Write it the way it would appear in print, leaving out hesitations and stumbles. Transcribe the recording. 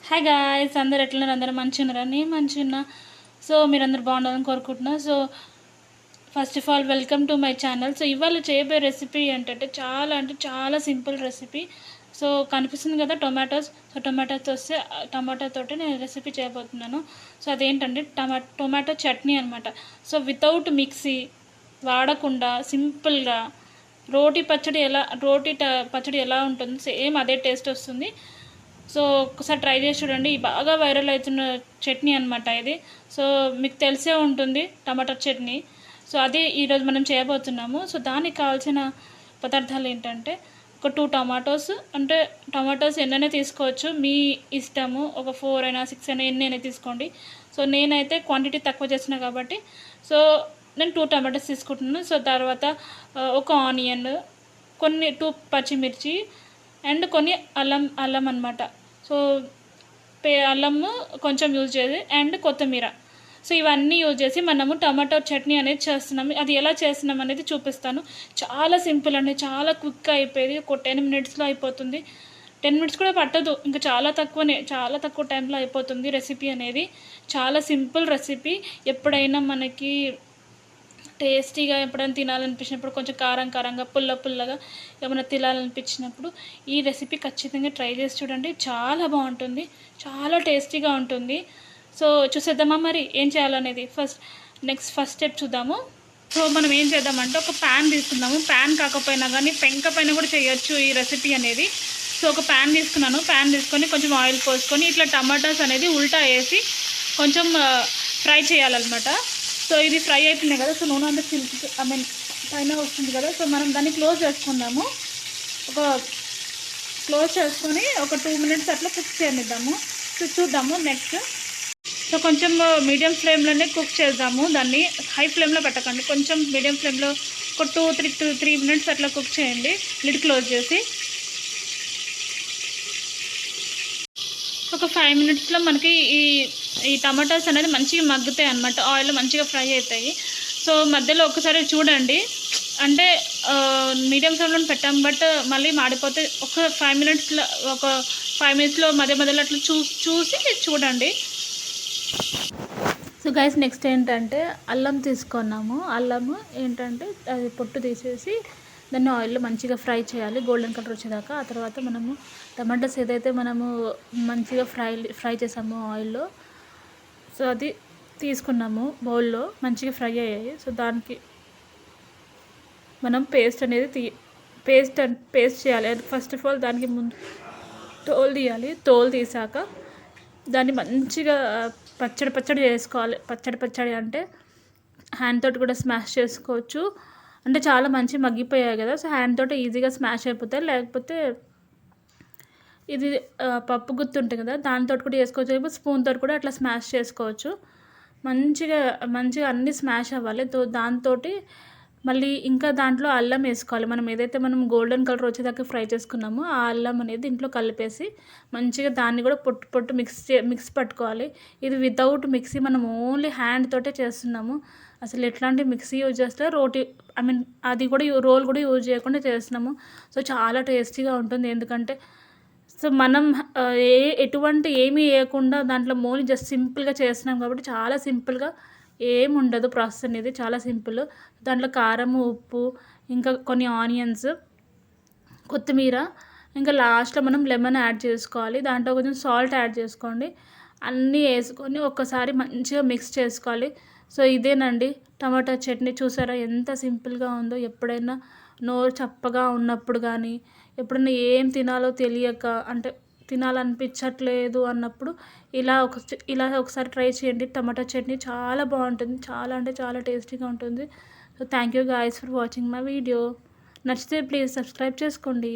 Hi guys, అందరు ఎట్లున్నారు? అందరూ మంచిగా ఉన్నారా? నేను మంచిగా ఉన్నా. సో మీరందరూ బాగుండాలని కోరుకుంటున్నా. So first of all welcome to my channel. So ఇవాళ చేయబోయే రెసిపీ ఏంటంటే చాలా సింపుల్ రెసిపీ. సో కనిపిస్తుంది కదా టొమాటోస్. సో టమాటాతోటి నేను రెసిపీ చేయబోతున్నాను. సో అదేంటంటే టొమాటో చట్నీ అనమాట. సో వితౌట్ మిక్సీ వాడకుండా సింపుల్గా పచ్చడి ఎలా ఉంటుందో సేమ్ అదే టేస్ట్ వస్తుంది. సో ఒకసారి ట్రై చేసి చూడండి. బాగా వైరల్ అవుతున్న చట్నీ అనమాట ఇది. సో మీకు తెలిసే ఉంటుంది టమాటా చట్నీ. సో అది ఈరోజు మనం చేయబోతున్నాము. సో దానికి కావాల్సిన పదార్థాలు ఏంటంటే ఒక 2 టమాటోస్, అంటే టమాటోస్ ఎన్నైనా తీసుకోవచ్చు, మీ ఇష్టము. ఒక 4 అయినా 6 అయినా ఎన్నైనా తీసుకోండి. సో నేనైతే క్వాంటిటీ తక్కువ చేసిన కాబట్టి సో నేను 2 టమాటోస్ తీసుకుంటున్నాను. సో తర్వాత ఒక ఆనియన్, కొన్ని 2 పచ్చిమిర్చి అండ్ కొన్ని అల్లం అనమాట. సో అల్లము కొంచెం యూజ్ చేసి అండ్ కొత్తిమీర. సో ఇవన్నీ యూజ్ చేసి మనము టమాటో చట్నీ అనేది చేస్తున్నాము. అది ఎలా చేస్తున్నాం అనేది చూపిస్తాను. చాలా సింపుల్ అండి, చాలా క్విక్గా అయిపోయేది. ఒక 10 మినిట్స్లో అయిపోతుంది. 10 మినిట్స్ కూడా పట్టదు, ఇంకా చాలా తక్కువ టైంలో అయిపోతుంది రెసిపీ అనేది. చాలా సింపుల్ రెసిపీ. ఎప్పుడైనా మనకి టేస్టీగా ఎప్పుడైనా తినాలనిపించినప్పుడు, కొంచెం కారంగా పుల్లగా ఏమైనా తినాలనిపించినప్పుడు ఈ రెసిపీ ఖచ్చితంగా ట్రై చేసి చూడండి. చాలా బాగుంటుంది, చాలా టేస్టీగా ఉంటుంది. సో చూసేద్దామా మరి ఏం చేయాలనేది. ఫస్ట్ స్టెప్ చూద్దాము. సో మనం ఏం చేద్దామంటే ఒక ప్యాన్ తీసుకుందాము. ప్యాన్ కాకపోయినా కానీ పెంక పైన కూడా చేయొచ్చు ఈ రెసిపీ అనేది. సో ఒక ప్యాన్ తీసుకున్నాను. ప్యాన్ తీసుకొని కొంచెం ఆయిల్ పోసుకొని ఇట్లా టమాటాస్ అనేది ఉల్టా వేసి కొంచెం ఫ్రై చేయాలన్నమాట. సో ఇది ఫ్రై అయిపోయినాయి కదా. సో నూనె అంతా పైన వస్తుంది కదా. సో మనం దాన్ని క్లోజ్ చేసుకుందాము. క్లోజ్ చేసుకొని ఒక 2 మినిట్స్ అట్లా కుక్ చేయనిద్దాము. చూద్దాము నెక్స్ట్. సో కొంచెం మీడియం ఫ్లేమ్లోనే కుక్ చేద్దాము. దాన్ని హై ఫ్లేమ్లో పెట్టకండి, కొంచెం మీడియం ఫ్లేమ్లో ఒక 2-3 మినిట్స్ అట్లా కుక్ చేయండి, లిడ్ క్లోజ్ చేసి. ఒక 5 మినిట్స్లో మనకి ఈ టమాటాస్ అనేది మంచిగా మగ్గుతాయి అన్నమాట, ఆయిల్ మంచిగా ఫ్రై అవుతాయి. సో మధ్యలో ఒకసారి చూడండి, అంటే మీడియం ఫ్లేమ్లో పెట్టాం బట్ మళ్ళీ మాడిపోతే ఒక 5 మినిట్స్లో మధ్యలో అట్లా చూసి చూడండి. సో గైస్ నెక్స్ట్ ఏంటంటే అల్లం తీసుకున్నాము. అల్లము ఏంటంటే అది పొట్టు తీసేసి దాన్ని ఆయిల్లో మంచిగా ఫ్రై చేయాలి, గోల్డెన్ కలర్ వచ్చేదాకా. ఆ తర్వాత మనము టమాటాస్ ఏదైతే మనము మంచిగా ఫ్రై చేసామో ఆయిల్లో, సో అది తీసుకున్నాము బౌల్లో, మంచిగా ఫ్రై అయ్యాయి. సో దానికి మనం పేస్ట్ చేయాలి. ఫస్ట్ ఆఫ్ ఆల్ దానికి ముందు తోలు తీయాలి. తోలు తీసాక దాన్ని మంచిగా పచ్చడి చేసుకోవాలి. పచ్చడి అంటే హ్యాండ్ తోటి కూడా స్మాష్ చేసుకోవచ్చు. అంటే చాలా మంచి మగ్గిపోయాయి కదా. సో హ్యాండ్ తోటి ఈజీగా స్మాష్ అయిపోతాయి. లేకపోతే ఇది పప్పు గుత్తుంటుంది కదా, దాంతో కూడా చేసుకోవచ్చు. లేకపోతే స్పూన్ తోటి కూడా అట్లా స్మాష్ చేసుకోవచ్చు. మంచిగా అన్నీ స్మాష్ అవ్వాలి. దాంతో మళ్ళీ ఇంకా దాంట్లో అల్లం వేసుకోవాలి. మనం గోల్డెన్ కలర్ వచ్చేదాకా ఫ్రై చేసుకున్నామో ఆ అల్లం అనేది దీంట్లో కలిపేసి మంచిగా దాన్ని కూడా పొట్టు మిక్స్ పట్టుకోవాలి. ఇది వితౌట్ మిక్సీ, మనం ఓన్లీ హ్యాండ్ తోటే చేస్తున్నాము. అసలు ఎట్లాంటి మిక్సీ యూజ్ చేస్తే అది కూడా రోల్ కూడా యూజ్ చేయకుండా చేస్తున్నాము. సో చాలా టేస్టీగా ఉంటుంది. ఎందుకంటే సో మనం ఎటువంటి ఏమీ వేయకుండా దాంట్లో ఓన్లీ జస్ట్ సింపుల్గా చేస్తున్నాం కాబట్టి చాలా సింపుల్గా, ఏమి ఉండదు ప్రాసెస్ అనేది, చాలా సింపుల్. దాంట్లో కారము, ఉప్పు, ఇంకా కొన్ని ఆనియన్స్, కొత్తిమీర, ఇంకా లాస్ట్లో మనం లెమన్ యాడ్ చేసుకోవాలి. దాంట్లో కొంచెం సాల్ట్ యాడ్ చేసుకోండి. అన్నీ వేసుకొని ఒక్కసారి మంచిగా మిక్స్ చేసుకోవాలి. సో ఇదేనండి టమాటా చట్నీ. చూసారా ఎంత సింపుల్గా ఉందో. ఎప్పుడైనా నోరు చప్పగా ఉన్నప్పుడు కానీ, ఎప్పుడైనా ఏం తినాలో తెలియక, అంటే తినాలనిపించట్లేదు అన్నప్పుడు ఇలా ఒకసారి ట్రై చేయండి. టమాటా చట్నీ చాలా బాగుంటుంది, చాలా అంటే చాలా టేస్టీగా ఉంటుంది. So thank you guys for watching my video. నచ్చితే ప్లీజ్ సబ్స్క్రైబ్ చేసుకోండి.